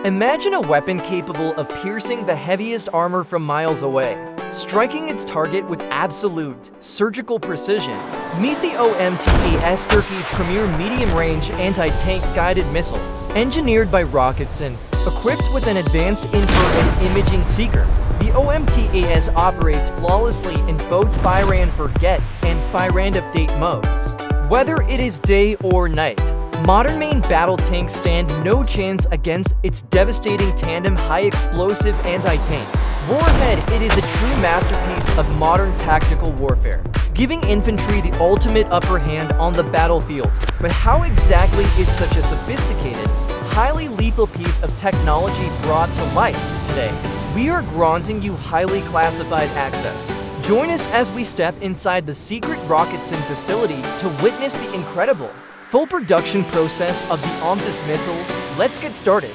Imagine a weapon capable of piercing the heaviest armor from miles away, striking its target with absolute, surgical precision. Meet the OMTAS, Turkey's premier medium-range anti-tank guided missile. Engineered by Roketsan, equipped with an advanced infrared imaging seeker, the OMTAS operates flawlessly in both fire and forget and fire and update modes. Whether it is day or night, modern main battle tanks stand no chance against its devastating Tandem high-explosive anti-tank. Warhead, it is a true masterpiece of modern tactical warfare, giving infantry the ultimate upper hand on the battlefield. But how exactly is such a sophisticated, highly lethal piece of technology brought to life today? We are granting you highly classified access. Join us as we step inside the secret Roketsan facility to witness the incredible, full production process of the OMTAS missile. Let's get started.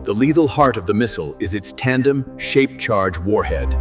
The lethal heart of the missile is its tandem shape charge warhead.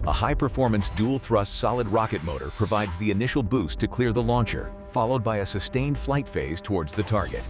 A high-performance dual-thrust solid rocket motor provides the initial boost to clear the launcher, followed by a sustained flight phase towards the target.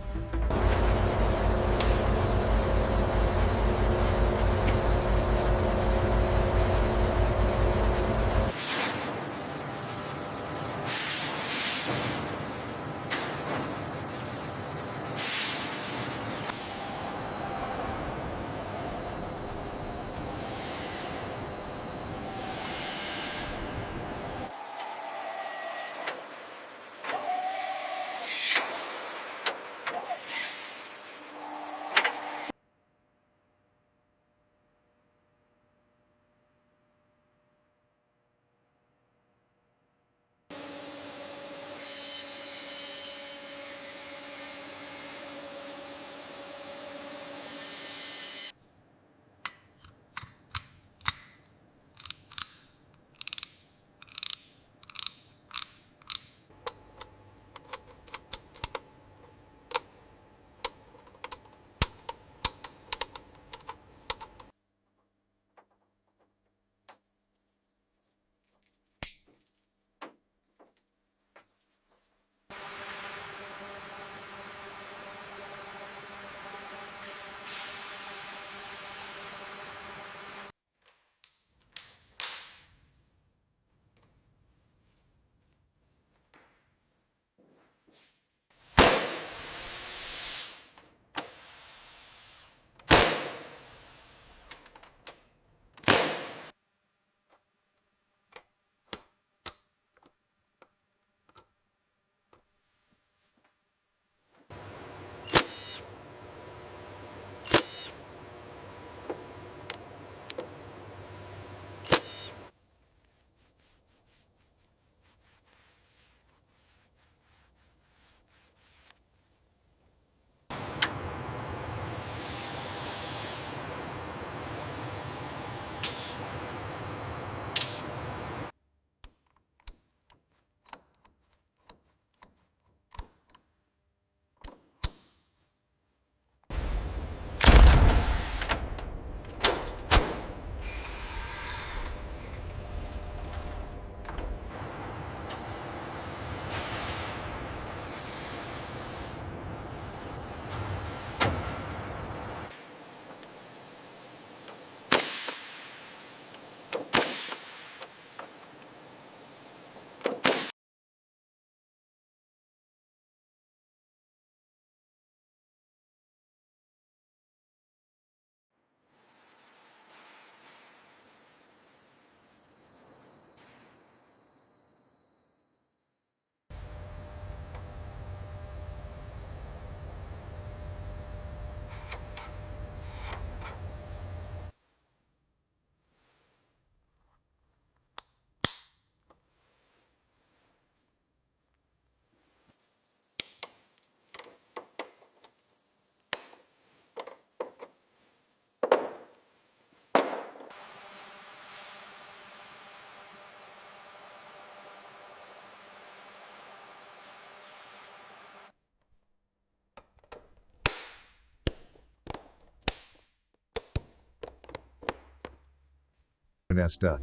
Nesta.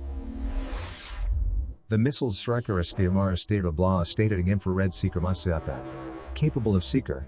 The missile's Striker SPMR state of blah stated infrared seeker Masapa. Capable of seeker.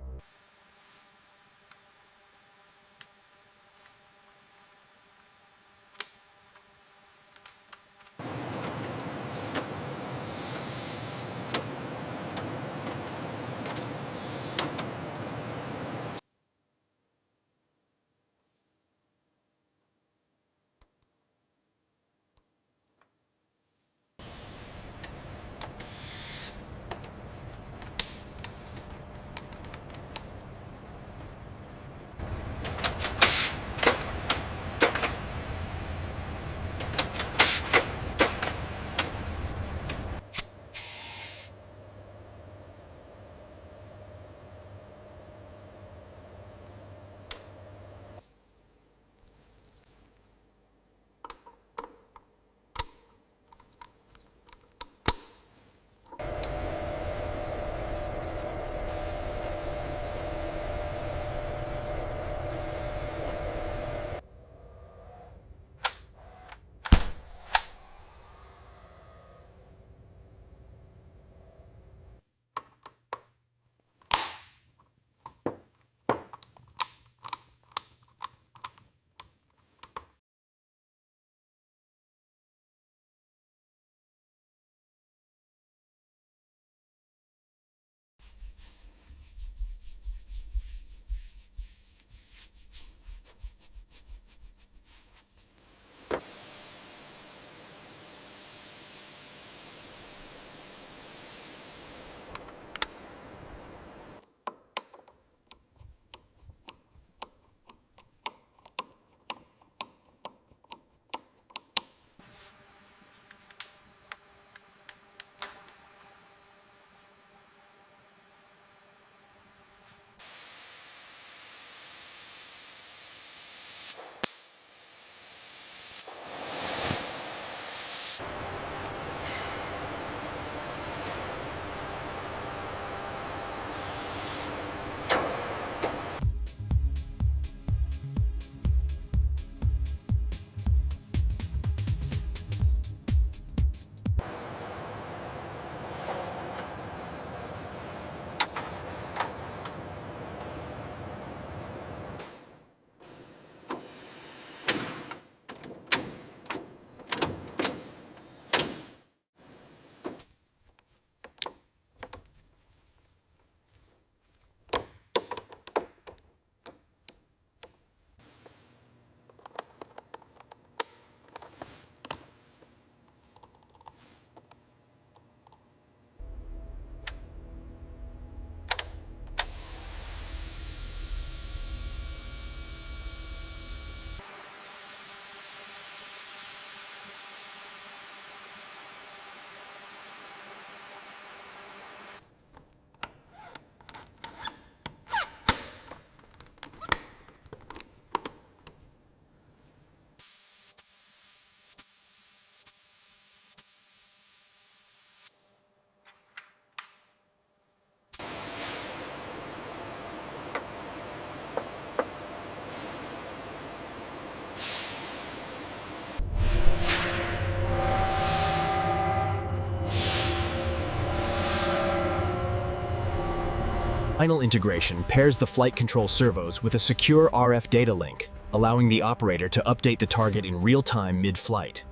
Final integration pairs the flight control servos with a secure RF data link, allowing the operator to update the target in real time mid-flight.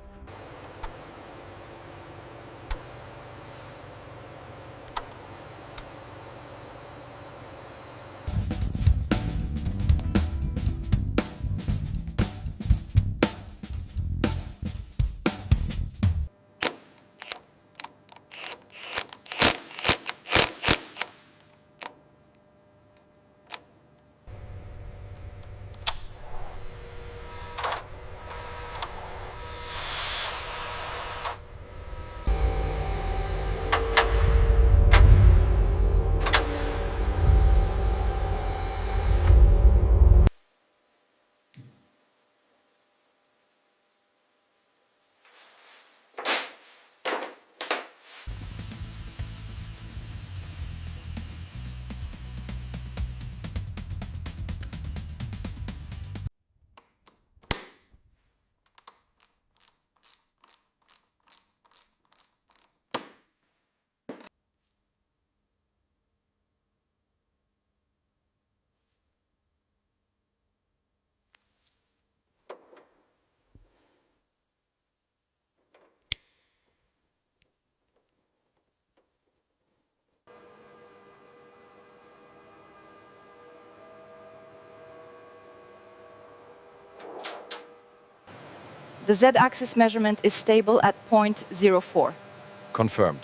The Z-axis measurement is stable at 0.04. Confirmed.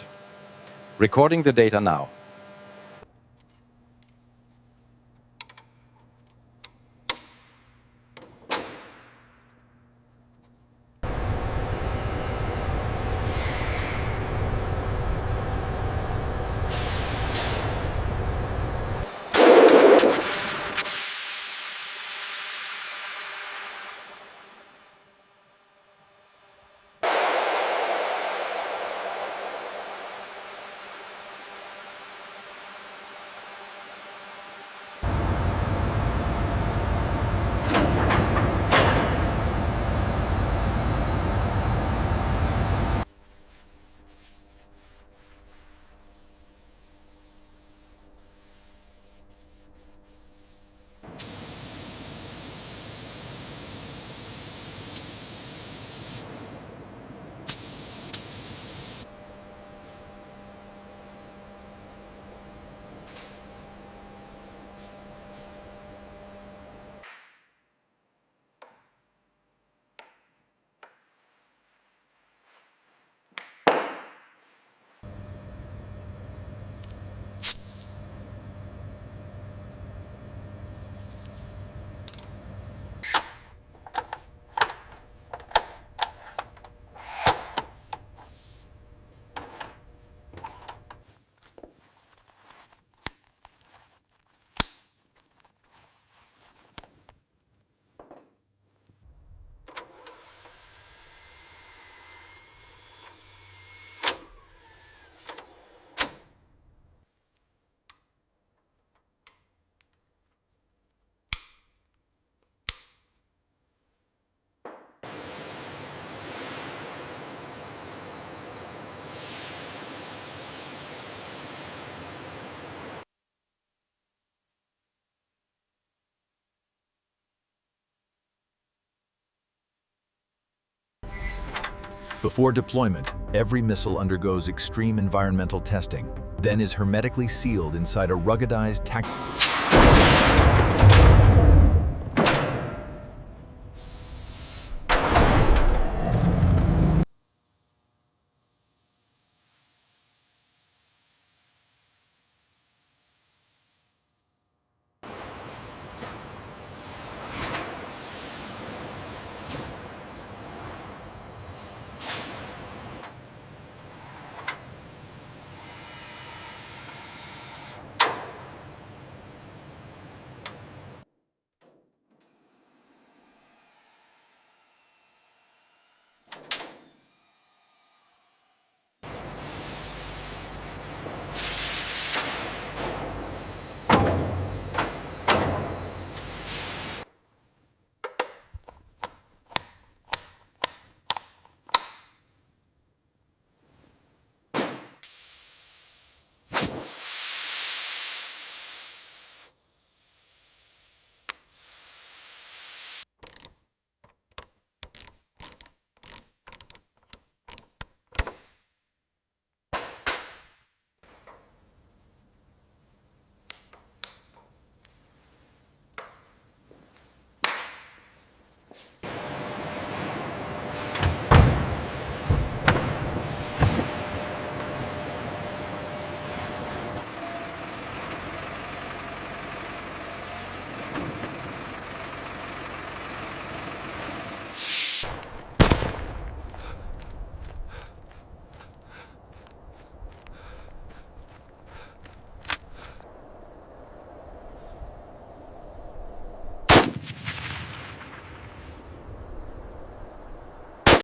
Recording the data now. Before deployment, every missile undergoes extreme environmental testing, then is hermetically sealed inside a ruggedized